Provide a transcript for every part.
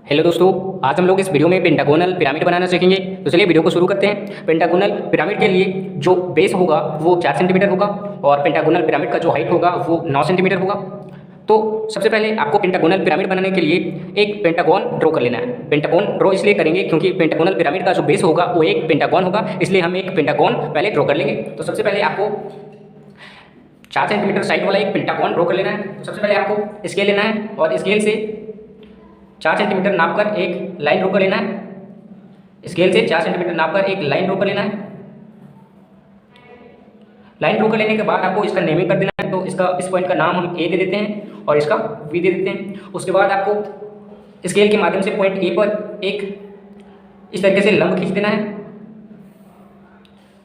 Hello दोस्तों, आज हम लोग इस वीडियो में पेंटागोनल पिरामिड बनाना सीखेंगे। तो चलिए वीडियो को शुरू करते हैं। पेंटागोनल पिरामिड के लिए जो बेस होगा वो 4 सेंटीमीटर होगा और पेंटागोनल पिरामिड का जो हाइट होगा वो 9 सेंटीमीटर होगा। तो सबसे पहले आपको पेंटागोनल पिरामिड बनाने के लिए एक पेंटागन ड्रॉ कर लेना है। पेंटागन ड्रॉ इसलिए करेंगे क्योंकि पेंटागोनल पिरामिड का जो बेस होगा वो एक पेंटागन होगा, इसलिए हम एक पेंटागन पहले ड्रॉ कर लेंगे। तो सबसे पहले आपको 4 सेंटीमीटर साइड वाला एक पेंटागन ड्रॉ कर लेना है। तो सबसे पहले आपको स्केल लेना है और स्केल से 4 सेंटीमीटर नापकर एक लाइन ड्रॉ कर लेना है। स्केल से 4 सेंटीमीटर नापकर एक लाइन ड्रॉ कर लेना है। लाइन ड्रॉ कर लेने के बाद आपको इसका नेमिंग कर देना है। तो इस पॉइंट का नाम हम ए दे देते हैं और इसका बी दे देते हैं। उसके बाद आपको स्केल के माध्यम से पॉइंट ए पर एक इस तरीके से लंब खींच देना है।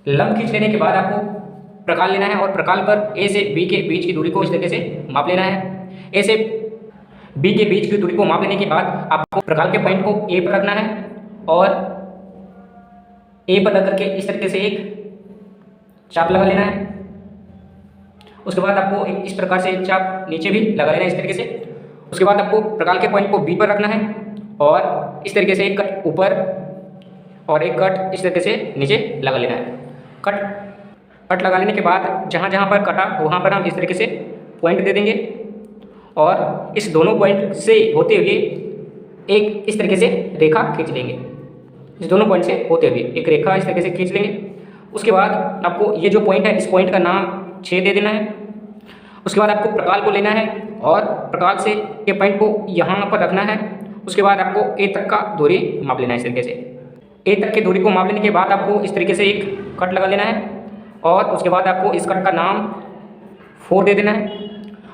लंब खींच लेने के बाद आपको प्रकाल लेना है और प्रकाल पर ए से बी के बीच की दूरी को इस तरीके से माप लेना है। ए से बी के बीच की दूरी को माप लेने के बाद आपको प्रकाल के पॉइंट को ए पर रखना है और ए पर रख करके इस तरीके से एक चाप लगा लेना है। उसके बाद आपको इस प्रकार से एक चाप नीचे भी लगा लेना है इस तरीके से। उसके बाद आपको प्रकाल के पॉइंट को बी पर रखना है और इस तरीके से एक कट ऊपर और एक कट इस तरीके से नीचे लगा लेना है। कट लगा लेने के बाद जहाँ जहाँ पर कटा वहाँ पर हम इस तरीके से पॉइंट दे देंगे और इस दोनों पॉइंट से होते हुए एक इस तरीके से रेखा खींच लेंगे। इस दोनों पॉइंट से होते हुए एक रेखा इस तरीके से खींच लेंगे। उसके बाद आपको ये जो पॉइंट है इस पॉइंट का नाम 6 दे देना है। उसके बाद आपको प्रकाल को लेना है और प्रकाल से के पॉइंट को यहाँ पर रखना है। उसके बाद आपको ए तक का दूरी माप लेना है इस तरीके से। ए तक की दूरी को माप लेने के बाद आपको इस तरीके से एक कट लगा लेना है और उसके बाद आपको इस कट का नाम 4 दे देना है।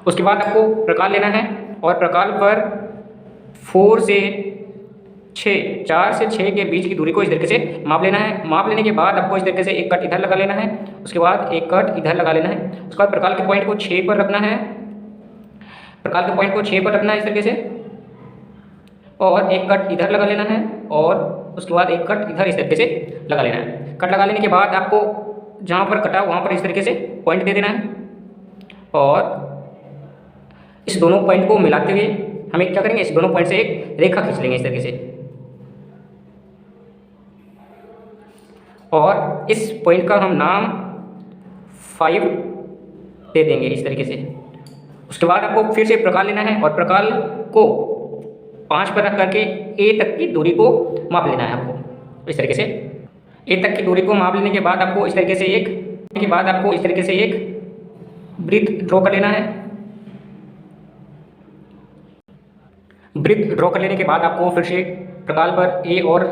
उसके बाद आपको प्रकाल लेना है और प्रकाल पर 4 से 6 के बीच की दूरी को इस तरीके से माप लेना है। माप लेने के बाद आपको इस तरीके से एक कट इधर लगा लेना है। उसके बाद एक कट इधर लगा लेना है। उसके बाद प्रकाल के पॉइंट को 6 पर रखना है। प्रकाल के पॉइंट को 6 पर रखना है इस तरीके से और एक कट इधर लगा लेना है और उसके बाद एक कट इधर इस तरीके से लगा लेना है। कट लगा लेने के बाद आपको जहाँ पर कटा वहाँ पर इस तरीके से पॉइंट दे देना है और इस दोनों पॉइंट को मिलाते हुए हमें क्या करेंगे, इस दोनों पॉइंट से एक रेखा खींच लेंगे इस तरीके से और इस पॉइंट का हम नाम 5 दे देंगे इस तरीके से। उसके बाद आपको फिर से प्रकाल लेना है और प्रकाल को 5 पर रख करके ए तक की दूरी को माप लेना है आपको इस तरीके से। ए तक की दूरी को माप लेने के बाद आपको इस तरीके से एक वृत्त ड्रॉ कर लेना है। वृत्त ड्रॉ कर लेने के बाद आपको फिर से प्रकाल पर ए और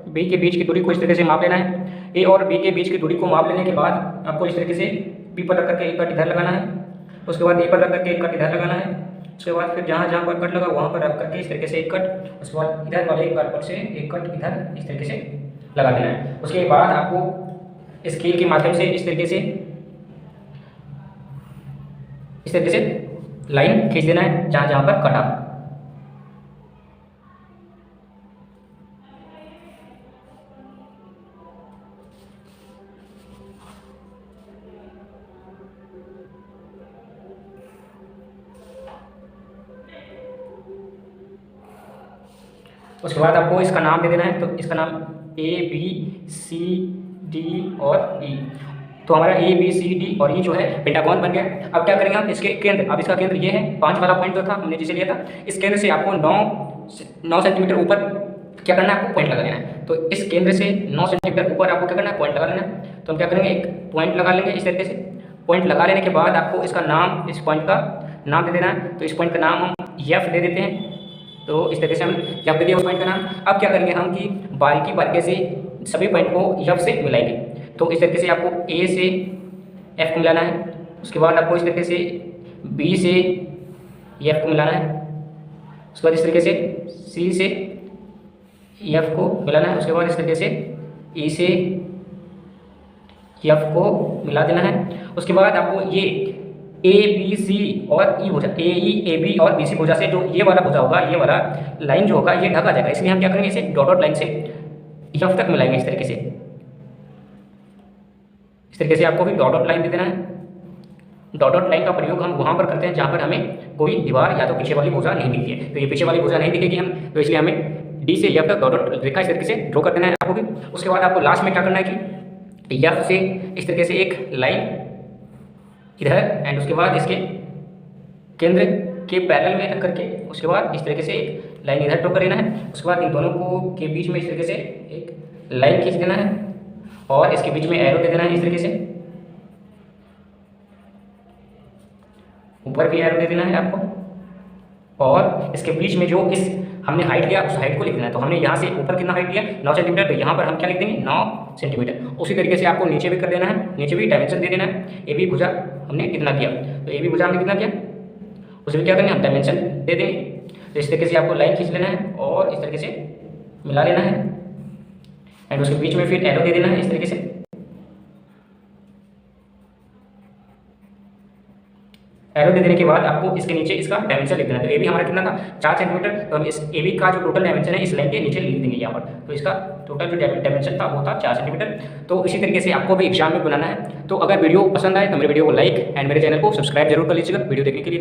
बी के बीच की दूरी को इस तरीके से माप लेना है। ए और बी के बीच की दूरी को माप लेने के बाद आपको इस तरीके से बी पर रख करके एक कट इधर लगाना है। उसके बाद ए पर रख करके एक कट इधर लगाना है। उसके बाद फिर जहाँ जहाँ पर कट लगा वहाँ पर रख करके इस तरीके से एक कट, उसके बाद इधर वाले एक कट पर से एक कट इधर इस तरीके से लगा देना है। उसके बाद आपको स्केल के माध्यम से इस तरीके से लाइन खींच देना है जहाँ जहाँ पर कटा। उसके बाद आपको इसका नाम दे देना है। तो इसका नाम A B C D और E। तो हमारा A B C D और E जो है पेंटागन बन गया। अब क्या करेंगे हम इसके केंद्र, अब इसका केंद्र ये है 5 वाला पॉइंट जो था हमने जिसे लिया था, इस केंद्र से आपको 9 सेंटीमीटर ऊपर क्या करना है, आपको पॉइंट लगा देना है। तो इस केंद्र से 9 सेंटीमीटर ऊपर आपको क्या करना है, पॉइंट लगा लेना है। तो हम क्या करेंगे, एक पॉइंट लगा लेंगे इस तरीके से। पॉइंट लगा लेने के बाद आपको इसका नाम, इस पॉइंट का नाम दे देना है। तो इस पॉइंट का नाम हम F दे देते हैं। तो इस तरीके से हम F दे दिया उस पॉइंट का नाम। अब क्या करेंगे हम कि बारीकी से सभी पॉइंट को F से मिलाएंगे। तो इस तरीके से आपको A से F को मिलाना है। उसके बाद आपको इस तरीके से B से F को मिलाना है। उसके बाद इस तरीके से C से F को मिलाना है। उसके बाद इस तरीके से E से F को मिला देना है। उसके बाद आपको ये ए बी सी और ई भुजा, ए ई ए बी और बी सी भुजा से जो ये वाला भुजा होगा, ये वाला लाइन जो होगा ये ढका जाएगा। इसलिए हम क्या करेंगे, इसे डॉट लाइन से एफ तक मिलाएंगे इस तरीके से। इस तरीके से आपको भी डॉट लाइन दे देना है। डॉट लाइन का प्रयोग हम वहाँ पर करते हैं जहाँ पर हमें कोई दीवार या तो पीछे वाली भुजा नहीं दिखती है। तो ये पीछे वाली भुजा नहीं दिखेगी हम, तो इसलिए हमें डी से एफ तक डॉट डॉट रेखा इस तरीके से ड्रॉ कर देना है आपको भी। उसके बाद आपको लास्ट में क्या करना है कि एफ से इस तरीके से एक लाइन इधर एंड उसके बाद इसके केंद्र के पैरेलल में रख करके उसके बाद इस तरीके से एक लाइन इधर ड्रॉ कर लेना है। उसके बाद इन दोनों को के बीच में इस तरीके से एक लाइन खींच देना है और इसके बीच में एरो दे देना है इस तरीके से, ऊपर भी एरो दे देना है आपको। और इसके बीच में जो इस हमने हाइट लिया उस हाइट को लिख देना है। तो हमने यहाँ से ऊपर कितना हाइट लिया 9 सेंटीमीटर, तो यहाँ पर हम क्या लिख देंगे 9 सेंटीमीटर। उसी तरीके से आपको नीचे भी कर देना है, नीचे भी डायमेंशन दे देना है। ए बी भुजा हमने कितना दिया, तो ए बी भुजा हमने कितना दिया उसमें क्या करना है डायमेंशन दे देंगे। तो इस तरीके से आपको लाइन खींच लेना है और इस तरीके से मिला लेना है एंड उसके बीच में फिर एरो दे देना है इस तरीके से। एरो दे देने के बाद आपको इसके नीचे इसका डायमेंशन लिख देना है। तो ए बी हमारा कितना था 4 सेंटीमीटर, तो हम इस ए बी का जो टोटल डायमेंशन है इस लाइन के नीचे लिख देंगे यहाँ पर। तो इसका टोटल जो डायमेंशन था वो था 4 सेंटीमीटर। तो इसी तरीके से आपको भी एग्जाम में बनाना है। तो अगर वीडियो पसंद आए तो मेरे वीडियो को लाइक एंड मेरे चैनल को सब्सक्राइब जरूर कर लीजिएगा वीडियो देखने के लिए।